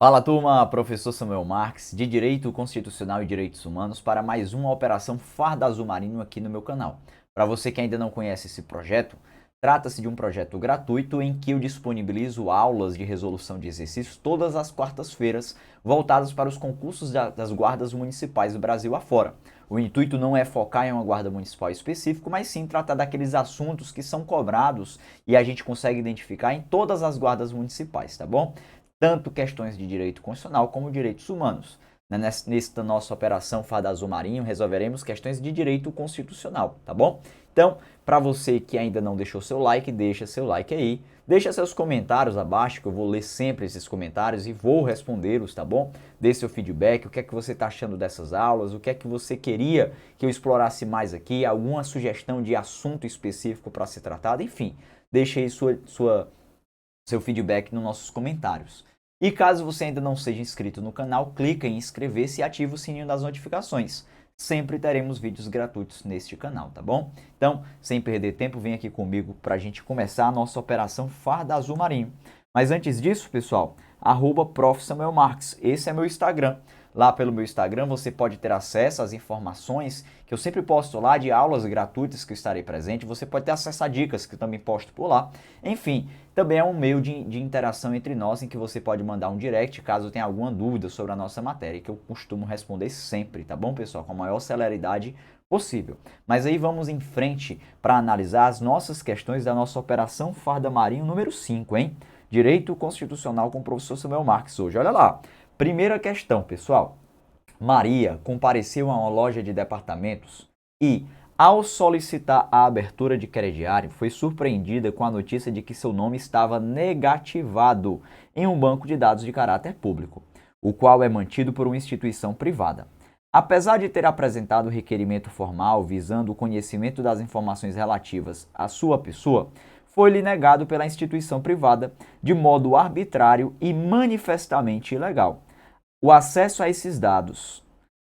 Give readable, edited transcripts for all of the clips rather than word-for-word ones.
Fala turma, professor Samuel Marques, de Direito Constitucional e Direitos Humanos, para mais uma Operação Farda Azul Marinho aqui no meu canal. Para você que ainda não conhece esse projeto, trata-se de um projeto gratuito em que eu disponibilizo aulas de resolução de exercícios todas as quartas-feiras, voltadas para os concursos das guardas municipais do Brasil afora. O intuito não é focar em uma guarda municipal específica, mas sim tratar daqueles assuntos que são cobrados e a gente consegue identificar em todas as guardas municipais, tá bom? Tanto questões de direito constitucional como direitos humanos. Nesta nossa operação Farda Azul Marinho, resolveremos questões de direito constitucional, tá bom? Então, para você que ainda não deixou seu like, deixa seu like aí. Deixa seus comentários abaixo, que eu vou ler sempre esses comentários e vou respondê-los, tá bom? Dê seu feedback, o que é que você está achando dessas aulas, o que é que você queria que eu explorasse mais aqui, alguma sugestão de assunto específico para ser tratado, enfim. Deixa aí seu feedback nos nossos comentários. E caso você ainda não seja inscrito no canal, clica em inscrever-se e ativa o sininho das notificações. Sempre teremos vídeos gratuitos neste canal, tá bom? Então, sem perder tempo, vem aqui comigo para a gente começar a nossa operação Farda Azul Marinho. Mas antes disso, pessoal, @profSamuelMarques, esse é meu Instagram. Lá pelo meu Instagram você pode ter acesso às informações que eu sempre posto lá de aulas gratuitas que eu estarei presente. Você pode ter acesso a dicas que eu também posto por lá. Enfim, também é um meio de interação entre nós em que você pode mandar um direct caso tenha alguma dúvida sobre a nossa matéria, que eu costumo responder sempre, tá bom, pessoal? Com a maior celeridade possível. Mas aí vamos em frente para analisar as nossas questões da nossa Operação Farda Marinho número 5, hein? Direito Constitucional com o professor Samuel Marques hoje. Olha lá. Primeira questão, pessoal. Maria compareceu a uma loja de departamentos e, ao solicitar a abertura de crediário, foi surpreendida com a notícia de que seu nome estava negativado em um banco de dados de caráter público, o qual é mantido por uma instituição privada. Apesar de ter apresentado o requerimento formal visando o conhecimento das informações relativas à sua pessoa, foi-lhe negado pela instituição privada de modo arbitrário e manifestamente ilegal o acesso a esses dados.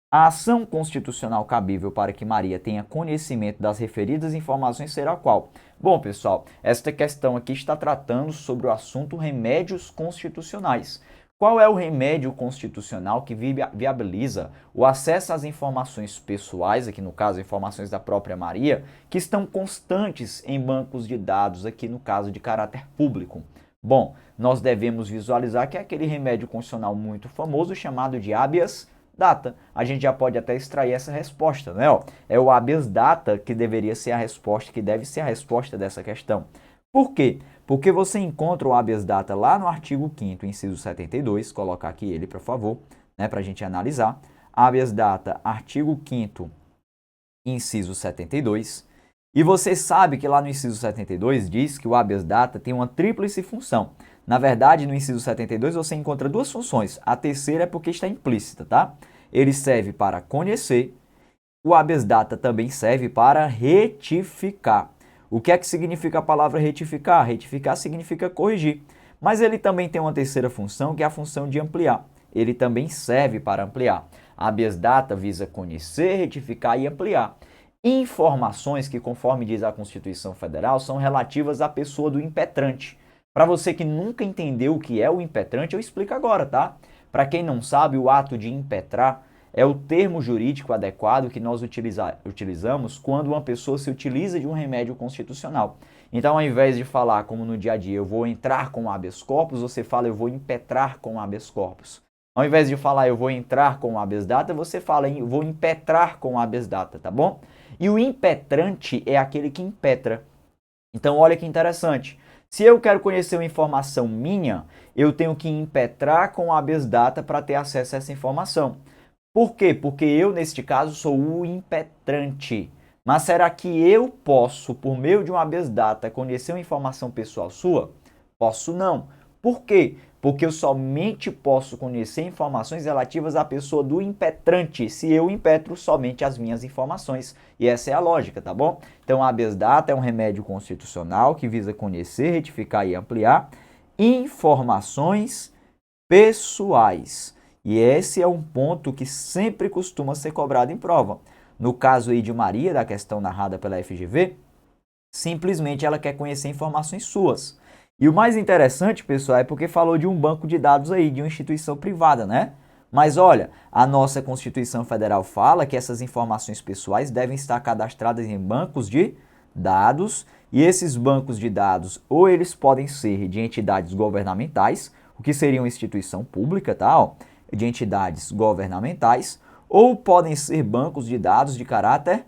A ação constitucional cabível para que Maria tenha conhecimento das referidas informações será qual? Bom, pessoal, esta questão aqui está tratando sobre o assunto remédios constitucionais. Qual é o remédio constitucional que viabiliza o acesso às informações pessoais, aqui no caso, informações da própria Maria, que estão constantes em bancos de dados, aqui no caso de caráter público? Bom, nós devemos visualizar que é aquele remédio constitucional muito famoso chamado de habeas data. A gente já pode até extrair essa resposta, né? É o habeas data que deveria ser a resposta, que deve ser a resposta dessa questão. Por quê? Porque você encontra o habeas data lá no artigo 5º, inciso 72, colocar aqui ele, por favor, né, para a gente analisar. Habeas data, artigo 5º, inciso 72. E você sabe que lá no inciso 72 diz que o habeas data tem uma tríplice função. Na verdade, no inciso 72 você encontra duas funções. A terceira é porque está implícita, tá? Ele serve para conhecer. O habeas data também serve para retificar. O que é que significa a palavra retificar? Retificar significa corrigir. Mas ele também tem uma terceira função, que é a função de ampliar. Ele também serve para ampliar. A habeas data visa conhecer, retificar e ampliar informações que, conforme diz a Constituição Federal, são relativas à pessoa do impetrante. Para você que nunca entendeu o que é o impetrante, eu explico agora, tá? Para quem não sabe, o ato de impetrar é o termo jurídico adequado que nós utilizamos quando uma pessoa se utiliza de um remédio constitucional. Então, ao invés de falar como no dia a dia, eu vou entrar com o habeas corpus, você fala eu vou impetrar com o habeas corpus. Ao invés de falar eu vou entrar com o habeas data, você fala eu vou impetrar com o habeas data, tá bom? E o impetrante é aquele que impetra. Então, olha que interessante. Se eu quero conhecer uma informação minha, eu tenho que impetrar com o habeas data para ter acesso a essa informação. Por quê? Porque eu, neste caso, sou o impetrante. Mas será que eu posso, por meio de um habeas data, conhecer uma informação pessoal sua? Posso não. Por quê? Porque eu somente posso conhecer informações relativas à pessoa do impetrante, se eu impetro somente as minhas informações. E essa é a lógica, tá bom? Então, habeas data é um remédio constitucional que visa conhecer, retificar e ampliar informações pessoais. E esse é um ponto que sempre costuma ser cobrado em prova. No caso aí de Maria, da questão narrada pela FGV, simplesmente ela quer conhecer informações suas. E o mais interessante, pessoal, é porque falou de um banco de dados aí, de uma instituição privada, né? Mas olha, a nossa Constituição Federal fala que essas informações pessoais devem estar cadastradas em bancos de dados, e esses bancos de dados ou eles podem ser de entidades governamentais, o que seria uma instituição pública, tá? Ó, de entidades governamentais, ou podem ser bancos de dados de caráter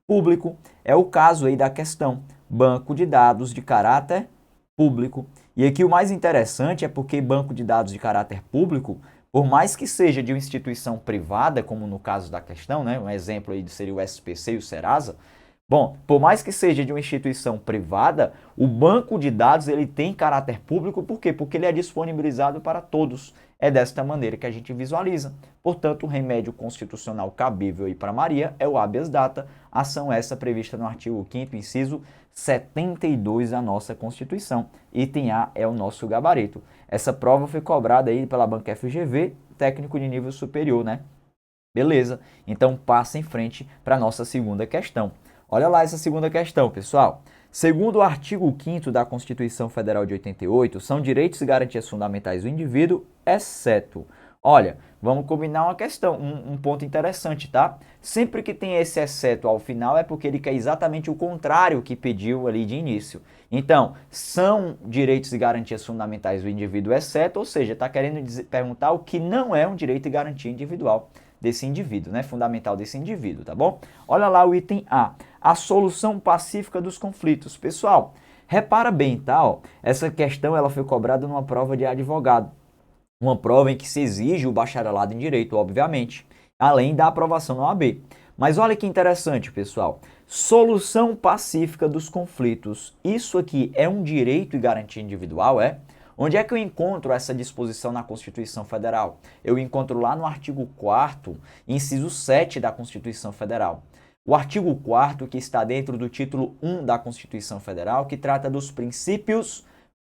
público. É o caso aí da questão, banco de dados de caráter público. E aqui o mais interessante é porque banco de dados de caráter público, por mais que seja de uma instituição privada, como no caso da questão, né, um exemplo aí seria o SPC e o Serasa, bom, por mais que seja de uma instituição privada, o banco de dados ele tem caráter público, por quê? Porque ele é disponibilizado para todos. É desta maneira que a gente visualiza. Portanto, o remédio constitucional cabível aí para Maria é o habeas data, ação essa prevista no artigo 5º, inciso 72 da nossa Constituição. Item A é o nosso gabarito. Essa prova foi cobrada aí pela banca FGV, técnico de nível superior, né? Beleza, então passa em frente para a nossa segunda questão. Olha lá essa segunda questão, pessoal. Segundo o artigo 5º da Constituição Federal de 88, são direitos e garantias fundamentais do indivíduo, exceto... Olha, vamos combinar uma questão, um ponto interessante, tá? Sempre que tem esse exceto ao final é porque ele quer exatamente o contrário que pediu ali de início. Então, são direitos e garantias fundamentais do indivíduo, exceto, ou seja, está querendo perguntar o que não é um direito e garantia individual desse indivíduo, né? Fundamental desse indivíduo, tá bom? Olha lá o item A solução pacífica dos conflitos. Pessoal, repara bem, tá? Ó, essa questão ela foi cobrada numa prova de advogado. Uma prova em que se exige o bacharelado em Direito, obviamente, além da aprovação na OAB. Mas olha que interessante, pessoal. Solução pacífica dos conflitos. Isso aqui é um direito e garantia individual, é? Onde é que eu encontro essa disposição na Constituição Federal? Eu encontro lá no artigo 4º, inciso 7 da Constituição Federal. O artigo 4º, que está dentro do título 1 da Constituição Federal, que trata dos princípios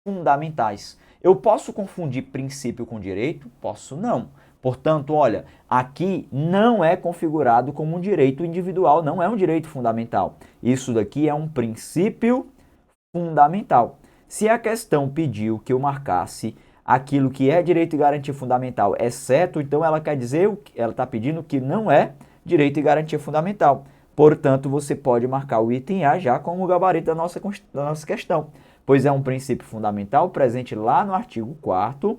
fundamentais. Eu posso confundir princípio com direito? Posso não. Portanto, olha, aqui não é configurado como um direito individual, não é um direito fundamental. Isso daqui é um princípio fundamental. Se a questão pediu que eu marcasse aquilo que é direito e garantia fundamental, exceto, então ela quer dizer, ela está pedindo que não é direito e garantia fundamental. Portanto, você pode marcar o item A já como gabarito da nossa questão, pois é um princípio fundamental presente lá no artigo 4º,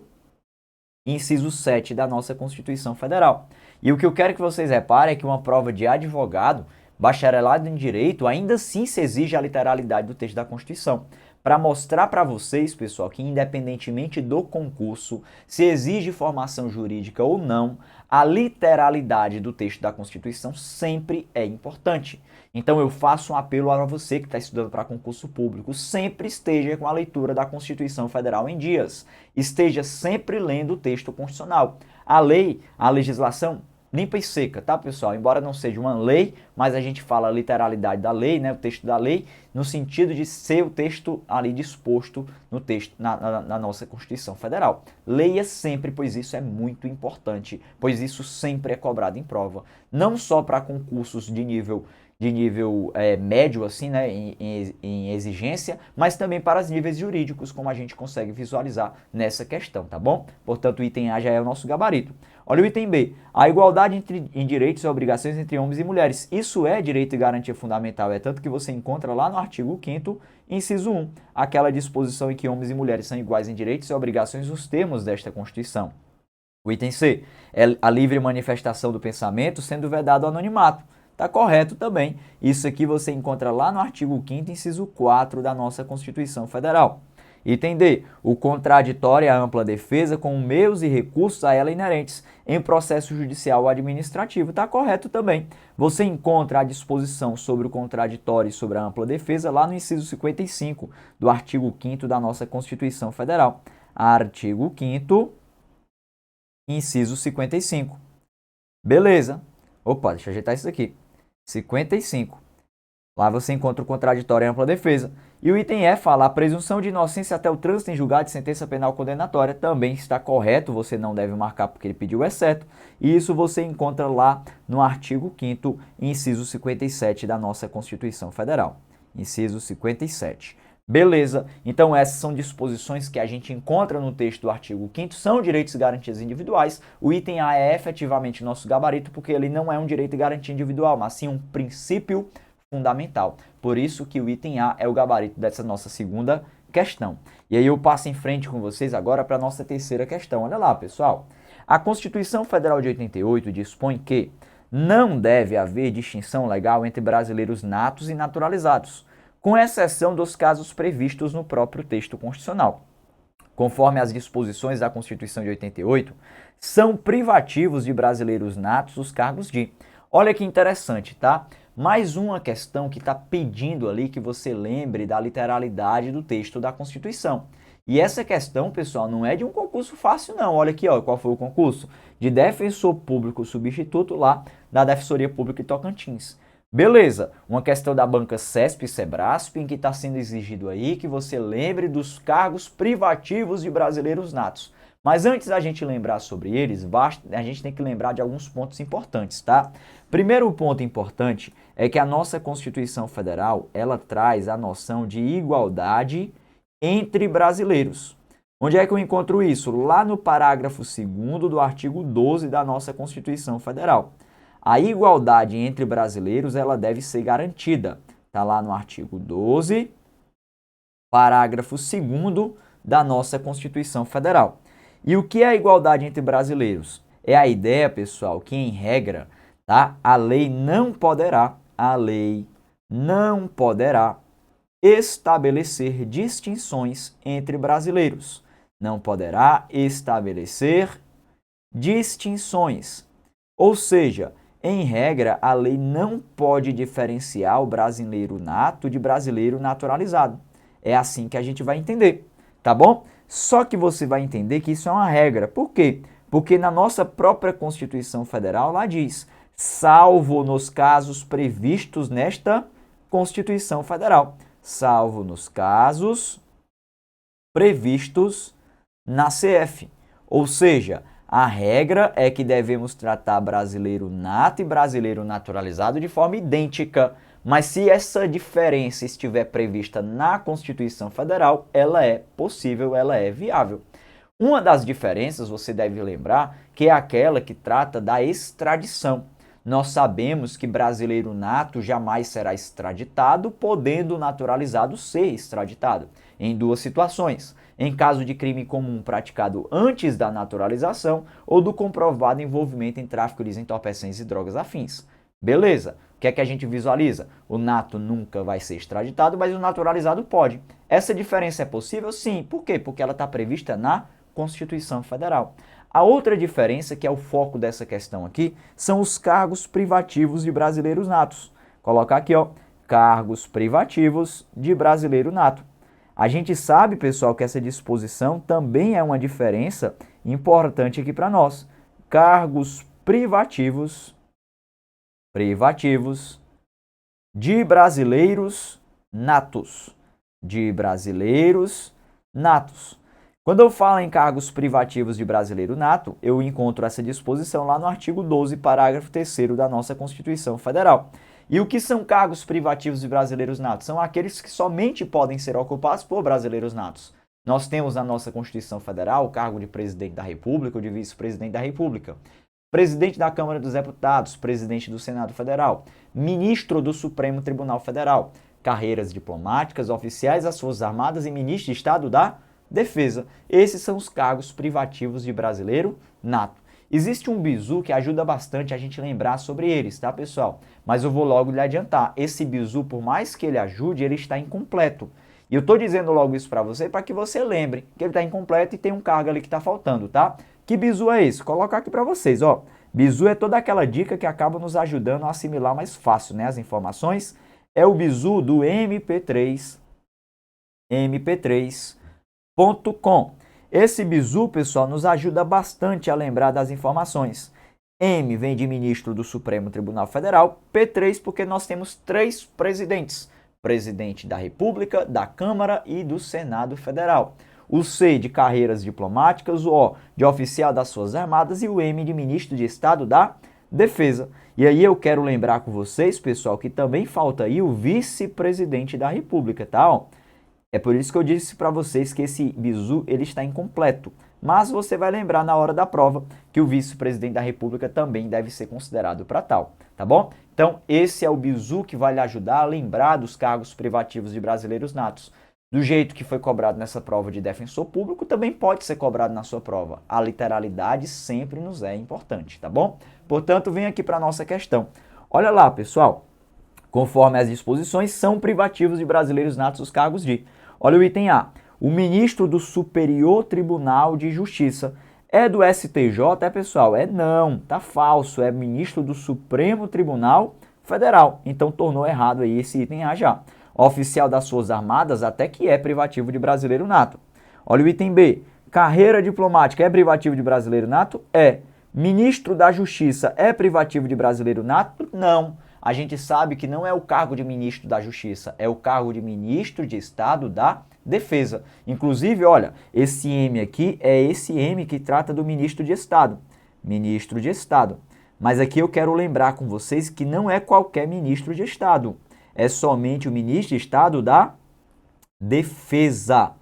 inciso 7 da nossa Constituição Federal. E o que eu quero que vocês reparem é que uma prova de advogado, bacharelado em Direito, ainda assim se exige a literalidade do texto da Constituição. Para mostrar para vocês, pessoal, que independentemente do concurso, se exige formação jurídica ou não, a literalidade do texto da Constituição sempre é importante. Então eu faço um apelo a você que está estudando para concurso público, sempre esteja com a leitura da Constituição Federal em dias. Esteja sempre lendo o texto constitucional. A lei, a legislação, limpa e seca, tá, pessoal? Embora não seja uma lei, mas a gente fala a literalidade da lei, né, o texto da lei, no sentido de ser o texto ali disposto no texto, na nossa Constituição Federal. Leia sempre, pois isso é muito importante, pois isso sempre é cobrado em prova, não só para concursos de nível médio, assim, né, em exigência, mas também para os níveis jurídicos, como a gente consegue visualizar nessa questão, tá bom? Portanto, o item A já é o nosso gabarito. Olha o item B, a igualdade em direitos e obrigações entre homens e mulheres. Isso é direito e garantia fundamental, é tanto que você encontra lá no artigo 5º, inciso 1, aquela disposição em que homens e mulheres são iguais em direitos e obrigações nos termos desta Constituição. O item C, é a livre manifestação do pensamento sendo vedado o anonimato. Está correto também. Isso aqui você encontra lá no artigo 5º, inciso 4 da nossa Constituição Federal. Item D. O contraditório e a ampla defesa com meios e recursos a ela inerentes em processo judicial ou administrativo. Está correto também. Você encontra a disposição sobre o contraditório e sobre a ampla defesa lá no inciso 55 do artigo 5º da nossa Constituição Federal. Artigo 5º, inciso 55. Beleza. Opa, deixa eu ajeitar isso aqui. 55. Lá você encontra o contraditório e ampla defesa. E o item E fala a presunção de inocência até o trânsito em julgado de sentença penal condenatória. Também está correto, você não deve marcar porque ele pediu exceto. E isso você encontra lá no artigo 5º, inciso 57 da nossa Constituição Federal. Inciso 57. Beleza, então essas são disposições que a gente encontra no texto do artigo 5º, são direitos e garantias individuais. O item A é efetivamente nosso gabarito, porque ele não é um direito e garantia individual, mas sim um princípio fundamental. Por isso que o item A é o gabarito dessa nossa segunda questão. E aí eu passo em frente com vocês agora para a nossa terceira questão. Olha lá, pessoal. A Constituição Federal de 88 dispõe que não deve haver distinção legal entre brasileiros natos e naturalizados, com exceção dos casos previstos no próprio texto constitucional. Conforme as disposições da Constituição de 88, são privativos de brasileiros natos os cargos de... Olha que interessante, tá? Mais uma questão que está pedindo ali que você lembre da literalidade do texto da Constituição. E essa questão, pessoal, não é de um concurso fácil, não. Olha aqui, ó, qual foi o concurso? De defensor público substituto lá da Defensoria Pública de Tocantins. Beleza, uma questão da banca CESP e Sebrasp, em que está sendo exigido aí que você lembre dos cargos privativos de brasileiros natos. Mas antes da gente lembrar sobre eles, a gente tem que lembrar de alguns pontos importantes, tá? Primeiro ponto importante é que a nossa Constituição Federal, ela traz a noção de igualdade entre brasileiros. Onde é que eu encontro isso? Lá no parágrafo 2º do artigo 12 da nossa Constituição Federal. A igualdade entre brasileiros, ela deve ser garantida. Está lá no artigo 12, parágrafo 2º da nossa Constituição Federal. E o que é a igualdade entre brasileiros? É a ideia, pessoal, que em regra, tá? A lei não poderá estabelecer distinções entre brasileiros. Não poderá estabelecer distinções. Ou seja, em regra, a lei não pode diferenciar o brasileiro nato de brasileiro naturalizado. É assim que a gente vai entender, tá bom? Só que você vai entender que isso é uma regra. Por quê? Porque na nossa própria Constituição Federal lá diz, salvo nos casos previstos nesta Constituição Federal, salvo nos casos previstos na CF. Ou seja, a regra é que devemos tratar brasileiro nato e brasileiro naturalizado de forma idêntica, mas se essa diferença estiver prevista na Constituição Federal, ela é possível, ela é viável. Uma das diferenças, você deve lembrar, que é aquela que trata da extradição. Nós sabemos que brasileiro nato jamais será extraditado, podendo o naturalizado ser extraditado, em duas situações. Em caso de crime comum praticado antes da naturalização ou do comprovado envolvimento em tráfico de entorpecentes e drogas afins. Beleza, o que é que a gente visualiza? O nato nunca vai ser extraditado, mas o naturalizado pode. Essa diferença é possível? Sim. Por quê? Porque ela está prevista na Constituição Federal. A outra diferença, que é o foco dessa questão aqui, são os cargos privativos de brasileiros natos. Colocar aqui, ó, cargos privativos de brasileiro nato. A gente sabe, pessoal, que essa disposição também é uma diferença importante aqui para nós. Cargos privativos de brasileiros natos. De brasileiros natos. Quando eu falo em cargos privativos de brasileiro nato, eu encontro essa disposição lá no artigo 12, parágrafo 3º da nossa Constituição Federal. E o que são cargos privativos de brasileiros natos? São aqueles que somente podem ser ocupados por brasileiros natos. Nós temos na nossa Constituição Federal o cargo de presidente da República ou de vice-presidente da República, presidente da Câmara dos Deputados, presidente do Senado Federal, ministro do Supremo Tribunal Federal, carreiras diplomáticas, oficiais das Forças Armadas e ministro de Estado da Defesa. Esses são os cargos privativos de brasileiro nato. Existe um bizu que ajuda bastante a gente lembrar sobre eles, tá, pessoal? Mas eu vou logo lhe adiantar. Esse bizu, por mais que ele ajude, ele está incompleto. E eu estou dizendo logo isso para você para que você lembre que ele está incompleto e tem um cargo ali que está faltando, tá? Que bizu é esse? Vou colocar aqui para vocês, ó. Bizu é toda aquela dica que acaba nos ajudando a assimilar mais fácil, né, as informações. É o bizu do mp3.com. Esse bizu, pessoal, nos ajuda bastante a lembrar das informações. M vem de ministro do Supremo Tribunal Federal, P3 porque nós temos 3 presidentes. Presidente da República, da Câmara e do Senado Federal. O C de carreiras diplomáticas, o O de oficial das Forças Armadas e o M de ministro de Estado da Defesa. E aí eu quero lembrar com vocês, pessoal, que também falta aí o vice-presidente da República, tá? É por isso que eu disse para vocês que esse bizu ele está incompleto. Mas você vai lembrar na hora da prova que o vice-presidente da República também deve ser considerado para tal, tá bom? Então, esse é o bizu que vai lhe ajudar a lembrar dos cargos privativos de brasileiros natos. Do jeito que foi cobrado nessa prova de defensor público, também pode ser cobrado na sua prova. A literalidade sempre nos é importante, tá bom? Portanto, vem aqui para a nossa questão. Olha lá, pessoal. Conforme as disposições, são privativos de brasileiros natos os cargos de... Olha o item A. O ministro do Superior Tribunal de Justiça. É do STJ, pessoal? Não, tá falso. É ministro do Supremo Tribunal Federal. Então, tornou errado aí esse item A já. Oficial das Forças Armadas, até que é privativo de brasileiro nato. Olha o item B. Carreira diplomática é privativo de brasileiro nato? É. Ministro da Justiça é privativo de brasileiro nato? Não. A gente sabe que não é o cargo de ministro da Justiça, é o cargo de ministro de Estado da Defesa. Inclusive, olha, esse M aqui é esse M que trata do ministro de Estado. Ministro de Estado. Mas aqui eu quero lembrar com vocês que não é qualquer ministro de Estado. É somente o ministro de Estado da Defesa.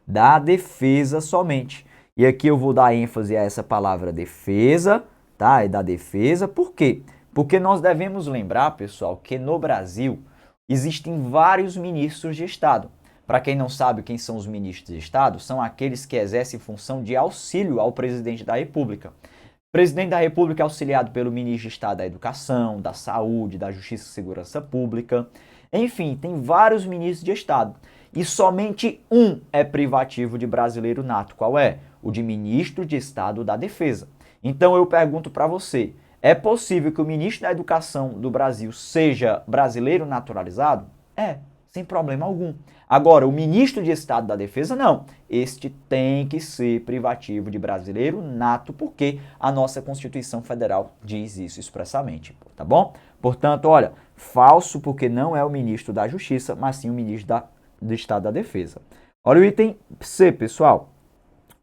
Da Defesa somente. E aqui eu vou dar ênfase a essa palavra defesa, tá? É da defesa. Por quê? Porque nós devemos lembrar, pessoal, que no Brasil existem vários ministros de Estado. Para quem não sabe quem são os ministros de Estado, são aqueles que exercem função de auxílio ao presidente da República. O presidente da República é auxiliado pelo ministro de Estado da Educação, da Saúde, da Justiça e Segurança Pública. Enfim, tem vários ministros de Estado. E somente um é privativo de brasileiro nato. Qual é? O de ministro de Estado da Defesa. Então eu pergunto para você, é possível que o ministro da Educação do Brasil seja brasileiro naturalizado? É, sem problema algum. Agora, o ministro de Estado da Defesa, não. Este tem que ser privativo de brasileiro nato, porque a nossa Constituição Federal diz isso expressamente, tá bom? Portanto, olha, falso porque não é o ministro da Justiça, mas sim o ministro do Estado da Defesa. Olha o item C, pessoal.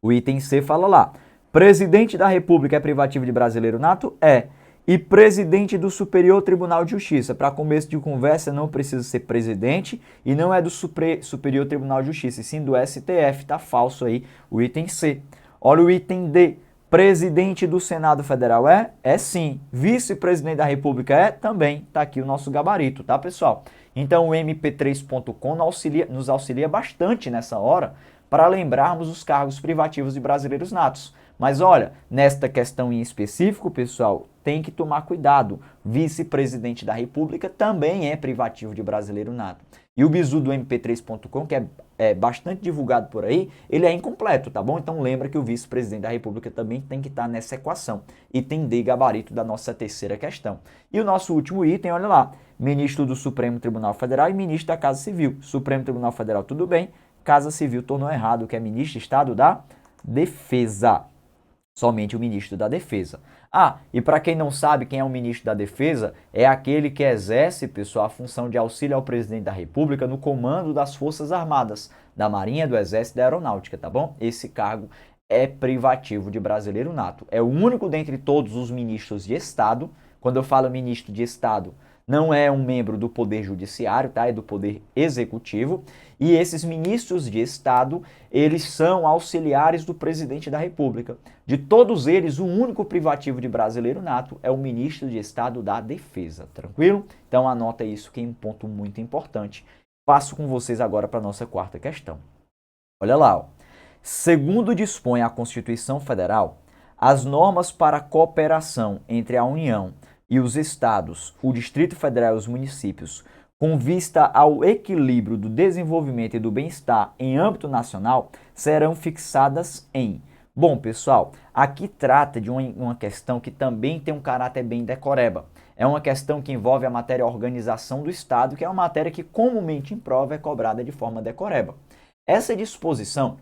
O item C fala lá. Presidente da República é privativo de brasileiro nato? É. E presidente do Superior Tribunal de Justiça. Para começo de conversa, não precisa ser presidente e não é do Superior Tribunal de Justiça, e sim do STF. Tá falso aí o item C. Olha o item D. Presidente do Senado Federal é? É sim. Vice-presidente da República é? Também. Tá aqui o nosso gabarito, tá, pessoal? Então o mp3.com nos auxilia bastante nessa hora para lembrarmos os cargos privativos de brasileiros natos. Mas olha, nesta questão em específico, pessoal, tem que tomar cuidado. Vice-presidente da República também é privativo de brasileiro nato. E o bizu do mp3.com, que é bastante divulgado por aí, ele é incompleto, tá bom? Então lembra que o vice-presidente da República também tem que estar nessa equação. Item D, gabarito da nossa terceira questão. E o nosso último item, olha lá, ministro do Supremo Tribunal Federal e ministro da Casa Civil. Supremo Tribunal Federal, tudo bem. Casa Civil tornou errado, que é ministro de Estado da Defesa. Somente o ministro da Defesa. Ah, e para quem não sabe quem é o ministro da Defesa, é aquele que exerce, pessoal, a função de auxílio ao presidente da República no comando das Forças Armadas, da Marinha, do Exército e da Aeronáutica, tá bom? Esse cargo é privativo de brasileiro nato. É o único dentre todos os ministros de Estado. Quando eu falo ministro de Estado, não é um membro do Poder Judiciário, tá? É do Poder Executivo. E esses ministros de Estado, eles são auxiliares do presidente da República. De todos eles, o único privativo de brasileiro nato é o ministro de Estado da Defesa. Tranquilo? Então anota isso, que é um ponto muito importante. Passo com vocês agora para a nossa quarta questão. Olha lá, ó. Segundo dispõe a Constituição Federal, as normas para a cooperação entre a União e os estados, o Distrito Federal e os municípios, com vista ao equilíbrio do desenvolvimento e do bem-estar em âmbito nacional, serão fixadas em... Bom, pessoal, aqui trata de uma questão que também tem um caráter bem decoreba. É uma questão que envolve a matéria organização do Estado, que é uma matéria que comumente em prova é cobrada de forma decoreba. Essa disposição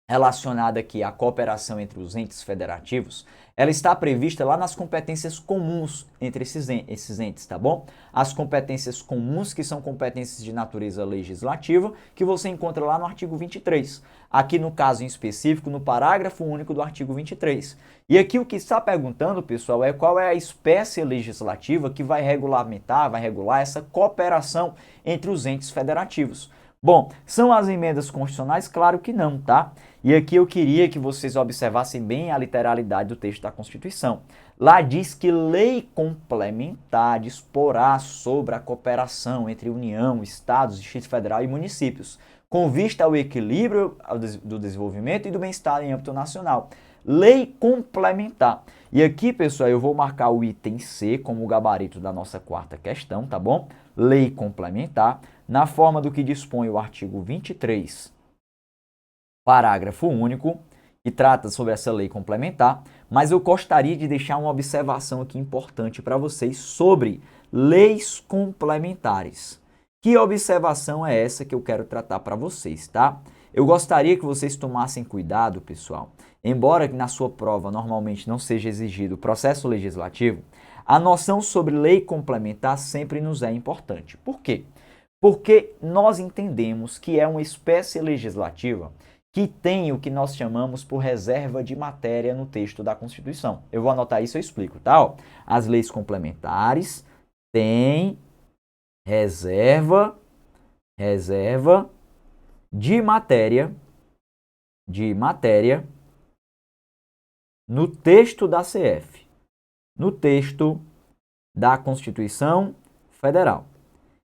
relacionada aqui à cooperação entre os entes federativos, ela está prevista lá nas competências comuns entre esses entes, tá bom? As competências comuns, que são competências de natureza legislativa, que você encontra lá no artigo 23. Aqui no caso em específico, no parágrafo único do artigo 23. E aqui o que está perguntando, pessoal, é qual é a espécie legislativa que vai regulamentar, vai regular essa cooperação entre os entes federativos. Bom, são as emendas constitucionais? Claro que não, tá? E aqui eu queria que vocês observassem bem a literalidade do texto da Constituição. Lá diz que lei complementar disporá sobre a cooperação entre União, Estados, Distrito Federal e municípios, com vista ao equilíbrio do desenvolvimento e do bem-estar em âmbito nacional. Lei complementar. E aqui, pessoal, eu vou marcar o item C como o gabarito da nossa quarta questão, tá bom? Lei complementar, na forma do que dispõe o artigo 23, parágrafo único, que trata sobre essa lei complementar, mas eu gostaria de deixar uma observação aqui importante para vocês sobre leis complementares. Que observação é essa que eu quero tratar para vocês, tá? Eu gostaria que vocês tomassem cuidado, pessoal, embora na sua prova normalmente não seja exigido o processo legislativo, a noção sobre lei complementar sempre nos é importante. Por quê? Porque nós entendemos que é uma espécie legislativa que tem o que nós chamamos por reserva de matéria no texto da Constituição. Eu vou anotar isso e eu explico, tá? Ó, as leis complementares têm reserva de matéria no texto da CF, no texto da Constituição Federal.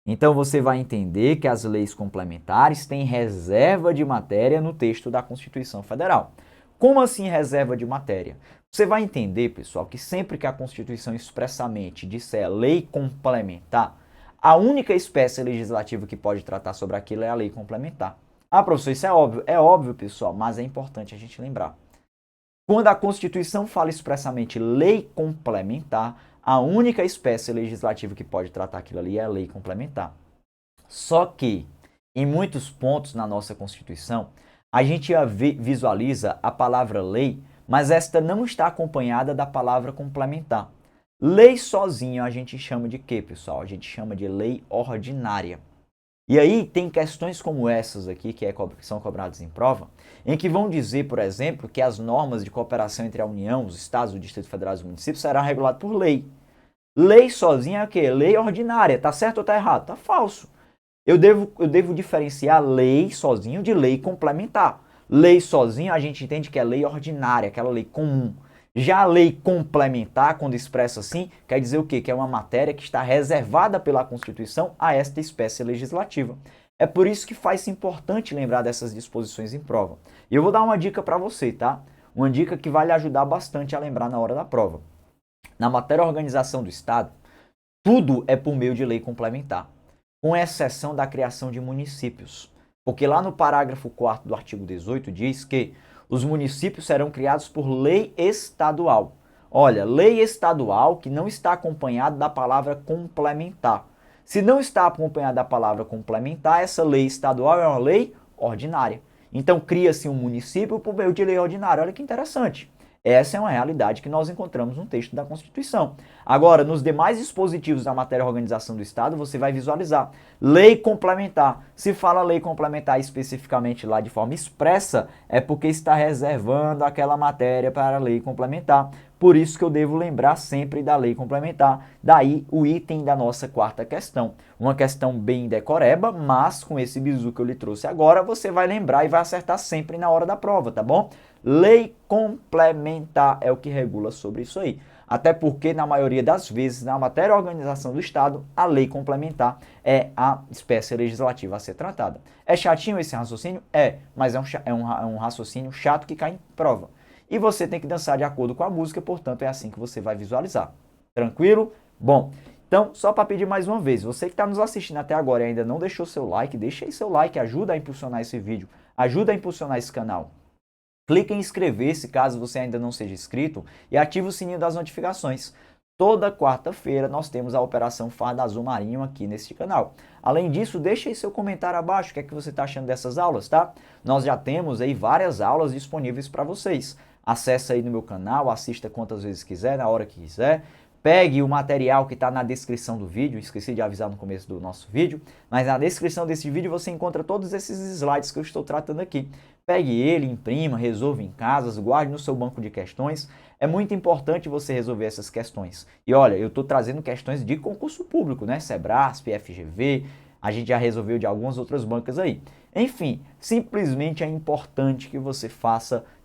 Então, você vai entender que as leis complementares têm reserva de matéria no texto da Constituição Federal. Como assim reserva de matéria? Você vai entender, pessoal, que sempre que a Constituição expressamente disser lei complementar, a única espécie legislativa que pode tratar sobre aquilo é a lei complementar. Ah, professor, isso é óbvio. É óbvio, pessoal, mas é importante a gente lembrar. Quando a Constituição fala expressamente lei complementar, a única espécie legislativa que pode tratar aquilo ali é a lei complementar. Só que, em muitos pontos na nossa Constituição, a gente visualiza a palavra lei, mas esta não está acompanhada da palavra complementar. Lei sozinha a gente chama de quê, pessoal? A gente chama de lei ordinária. E aí tem questões como essas aqui, que são cobradas em prova, em que vão dizer, por exemplo, que as normas de cooperação entre a União, os Estados, o Distrito Federal e os municípios serão reguladas por lei. Lei sozinha é o quê? Lei ordinária. Tá certo ou tá errado? Tá falso. Eu devo diferenciar lei sozinho de lei complementar. Lei sozinho a gente entende que é lei ordinária, aquela lei comum. Já a lei complementar, quando expressa assim, quer dizer o quê? Que é uma matéria que está reservada pela Constituição a esta espécie legislativa. É por isso que faz importante lembrar dessas disposições em prova. E eu vou dar uma dica para você, tá? Uma dica que vai lhe ajudar bastante a lembrar na hora da prova. Na matéria organização do Estado, tudo é por meio de lei complementar, com exceção da criação de municípios. Porque lá no parágrafo 4º do artigo 18 diz que os municípios serão criados por lei estadual. Olha, lei estadual que não está acompanhada da palavra complementar. Se não está acompanhada da palavra complementar, essa lei estadual é uma lei ordinária. Então cria-se um município por meio de lei ordinária. Olha que interessante. Essa é uma realidade que nós encontramos no texto da Constituição. Agora, nos demais dispositivos da matéria organização do Estado, você vai visualizar lei complementar. Se fala lei complementar especificamente lá de forma expressa, é porque está reservando aquela matéria para a lei complementar. Por isso que eu devo lembrar sempre da lei complementar. Daí o item da nossa quarta questão. Uma questão bem decoreba, mas com esse bizu que eu lhe trouxe agora, você vai lembrar e vai acertar sempre na hora da prova, tá bom? Lei complementar é o que regula sobre isso aí. Até porque, na maioria das vezes, na matéria organização do Estado, a lei complementar é a espécie legislativa a ser tratada. É chatinho esse raciocínio? É, mas é um raciocínio chato que cai em prova. E você tem que dançar de acordo com a música, portanto, é assim que você vai visualizar. Tranquilo? Bom, então, só para pedir mais uma vez, você que está nos assistindo até agora e ainda não deixou seu like, deixa aí seu like, ajuda a impulsionar esse vídeo, ajuda a impulsionar esse canal. Clique em inscrever-se caso você ainda não seja inscrito e ative o sininho das notificações. Toda quarta-feira nós temos a Operação Farda Azul Marinho aqui neste canal. Além disso, deixe aí seu comentário abaixo, o que é que você está achando dessas aulas, tá? Nós já temos aí várias aulas disponíveis para vocês. Acesse aí no meu canal, assista quantas vezes quiser, na hora que quiser. Pegue o material que está na descrição do vídeo, esqueci de avisar no começo do nosso vídeo, mas na descrição desse vídeo você encontra todos esses slides que eu estou tratando aqui. Pegue ele, imprima, resolva em casa, guarde no seu banco de questões. É muito importante você resolver essas questões. E olha, eu estou trazendo questões de concurso público, né? Sebrasp, FGV, A gente já resolveu de algumas outras bancas aí. Enfim, simplesmente é importante que você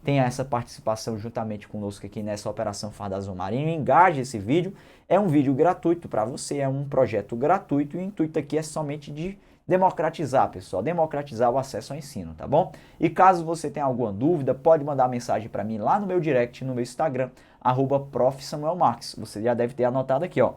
tenha essa participação juntamente conosco aqui nessa Operação Farda Azul Marinho. Engaje esse vídeo, é um vídeo gratuito para você, é um projeto gratuito e o intuito aqui é somente de democratizar, pessoal, democratizar o acesso ao ensino, tá bom? E caso você tenha alguma dúvida, pode mandar mensagem para mim lá no meu direct, no meu Instagram, @profsamuelmarques. Você já deve ter anotado aqui, ó,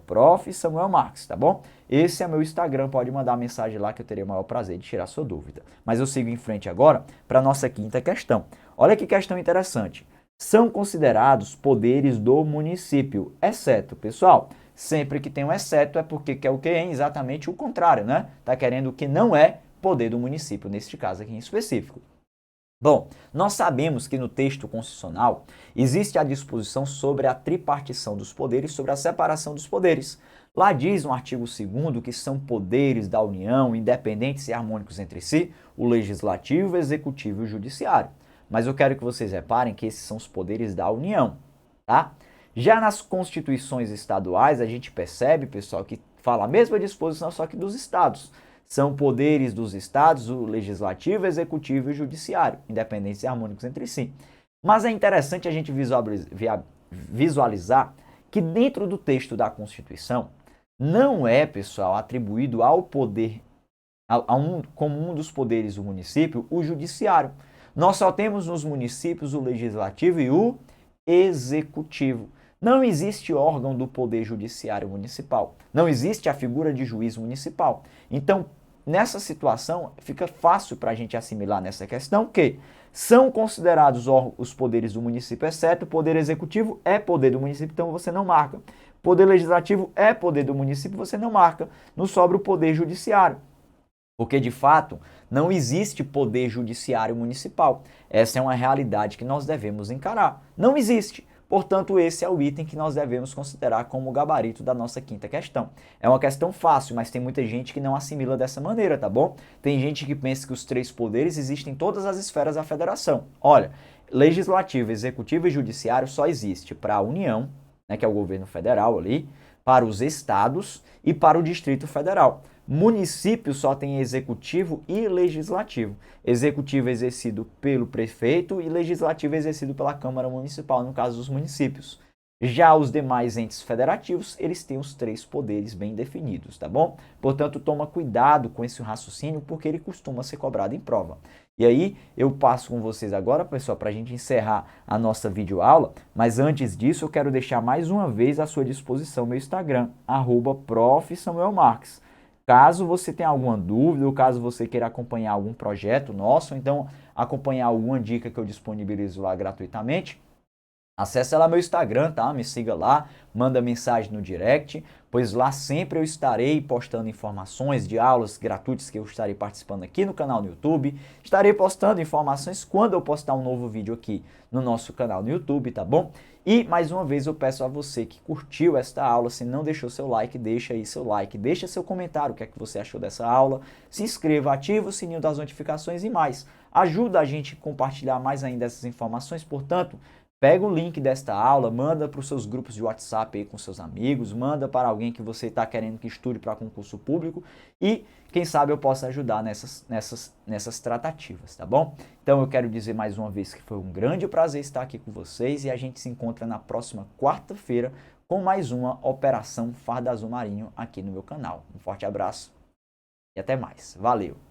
@profsamuelmarques, tá bom? Esse é meu Instagram, pode mandar mensagem lá que eu terei o maior prazer de tirar sua dúvida. Mas eu sigo em frente agora para a nossa quinta questão. Olha que questão interessante. São considerados poderes do município, exceto, pessoal, sempre que tem um exceto é porque quer o que é exatamente o contrário, né? Está querendo o que não é poder do município, neste caso aqui em específico. Bom, nós sabemos que no texto constitucional existe a disposição sobre a tripartição dos poderes, sobre a separação dos poderes. Lá diz no artigo 2º que são poderes da União, independentes e harmônicos entre si, o legislativo, o executivo e o judiciário. Mas eu quero que vocês reparem que esses são os poderes da União, tá? Já nas constituições estaduais, a gente percebe, pessoal, que fala a mesma disposição, só que dos estados. São poderes dos estados, o legislativo, o executivo e o judiciário, independentes e harmônicos entre si. Mas é interessante a gente visualizar que dentro do texto da Constituição não é, pessoal, atribuído ao poder, como um dos poderes do município, o judiciário. Nós só temos nos municípios o legislativo e o executivo. Não existe órgão do Poder Judiciário Municipal. Não existe a figura de juiz municipal. Então, nessa situação, fica fácil para a gente assimilar nessa questão que são considerados os poderes do município, exceto o Poder Executivo é poder do município, então você não marca. Poder Legislativo é poder do município, você não marca. Não sobra o Poder Judiciário. Porque, de fato, não existe poder judiciário municipal. Essa é uma realidade que nós devemos encarar. Não existe. Portanto, esse é o item que nós devemos considerar como o gabarito da nossa quinta questão. É uma questão fácil, mas tem muita gente que não assimila dessa maneira, tá bom? Tem gente que pensa que os três poderes existem em todas as esferas da federação. Olha, legislativo, executivo e judiciário só existe para a União, né, que é o governo federal ali, para os estados e para o Distrito Federal. Município só tem executivo e legislativo. Executivo exercido pelo prefeito e legislativo exercido pela Câmara Municipal, no caso dos municípios. Já os demais entes federativos, eles têm os três poderes bem definidos, tá bom? Portanto, toma cuidado com esse raciocínio, porque ele costuma ser cobrado em prova. E aí, eu passo com vocês agora, pessoal, para a gente encerrar a nossa videoaula, mas antes disso, eu quero deixar mais uma vez à sua disposição meu Instagram, @profsamuelmarques. Caso você tenha alguma dúvida, ou caso você queira acompanhar algum projeto nosso, ou então acompanhar alguma dica que eu disponibilizo lá gratuitamente, acesse lá meu Instagram, tá? Me siga lá, manda mensagem no direct, pois lá sempre eu estarei postando informações de aulas gratuitas que eu estarei participando aqui no canal no YouTube. Estarei postando informações quando eu postar um novo vídeo aqui no nosso canal no YouTube, tá bom? E mais uma vez eu peço a você que curtiu esta aula, se não deixou seu like, deixa aí seu like, deixa seu comentário, o que é que você achou dessa aula, se inscreva, ativa o sininho das notificações e mais. Ajuda a gente a compartilhar mais ainda essas informações, portanto, pega o link desta aula, manda para os seus grupos de WhatsApp aí com seus amigos, manda para alguém que você está querendo que estude para concurso público e quem sabe eu possa ajudar nessas tratativas, tá bom? Então eu quero dizer mais uma vez que foi um grande prazer estar aqui com vocês e a gente se encontra na próxima quarta-feira com mais uma Operação Farda Azul Marinho aqui no meu canal. Um forte abraço e até mais. Valeu!